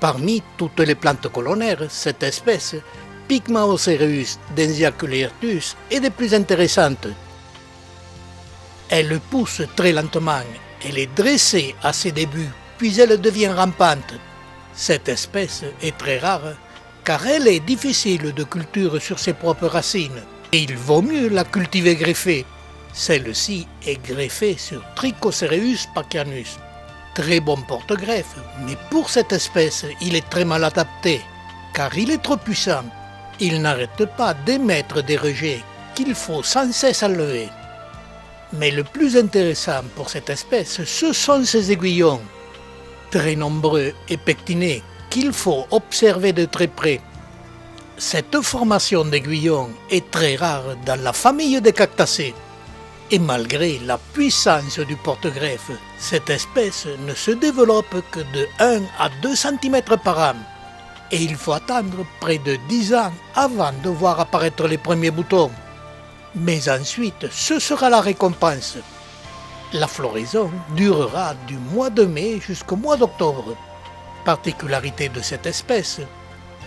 Parmi toutes les plantes colonnaires, cette espèce, Pygmaocereus densiaculeatus, est des plus intéressantes. Elle pousse très lentement, elle est dressée à ses débuts, puis elle devient rampante. Cette espèce est très rare car elle est difficile de culture sur ses propres racines et il vaut mieux la cultiver greffée. Celle-ci est greffée sur Trichocereus pacchianus. Très bon porte-greffe, mais pour cette espèce, il est très mal adapté car il est trop puissant. Il n'arrête pas d'émettre des rejets qu'il faut sans cesse enlever. Mais le plus intéressant pour cette espèce, ce sont ses aiguillons, très nombreux et pectinés, qu'il faut observer de très près. Cette formation d'aiguillons est très rare dans la famille des cactacées. Et malgré la puissance du porte-greffe, cette espèce ne se développe que de 1 à 2 cm par an. Et il faut attendre près de 10 ans avant de voir apparaître les premiers boutons. Mais ensuite, ce sera la récompense. La floraison durera du mois de mai jusqu'au mois d'octobre. Particularité de cette espèce,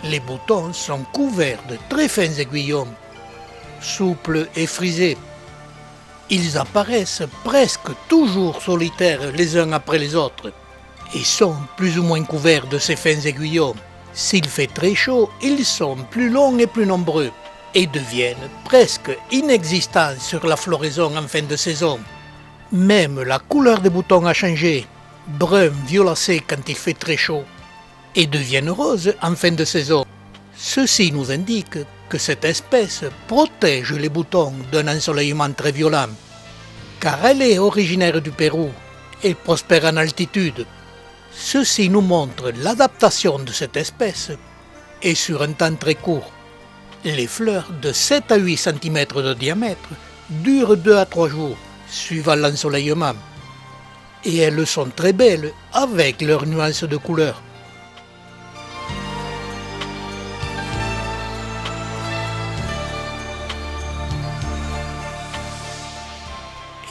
les boutons sont couverts de très fins aiguillons, souples et frisés. Ils apparaissent presque toujours solitaires les uns après les autres et sont plus ou moins couverts de ces fins aiguillons. S'il fait très chaud, ils sont plus longs et plus nombreux et deviennent presque inexistants sur la floraison en fin de saison. Même la couleur des boutons a changé, brun violacé quand il fait très chaud, et deviennent roses en fin de saison. Ceci nous indique que cette espèce protège les boutons d'un ensoleillement très violent, car elle est originaire du Pérou et prospère en altitude. Ceci nous montre l'adaptation de cette espèce et sur un temps très court. Les fleurs de 7 à 8 cm de diamètre durent 2 à 3 jours, suivant l'ensoleillement. Et elles sont très belles avec leurs nuances de couleurs.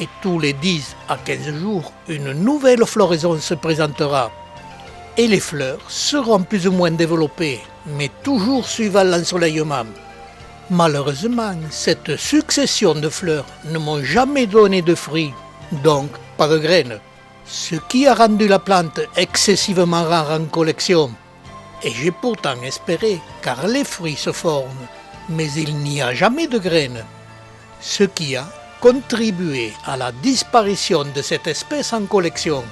Et tous les 10 à 15 jours, une nouvelle floraison se présentera. Et les fleurs seront plus ou moins développées, mais toujours suivant l'ensoleillement. Malheureusement, cette succession de fleurs ne m'ont jamais donné de fruits, donc pas de graines, ce qui a rendu la plante excessivement rare en collection. Et j'ai pourtant espéré, car les fruits se forment, mais il n'y a jamais de graines, ce qui a contribué à la disparition de cette espèce en collection.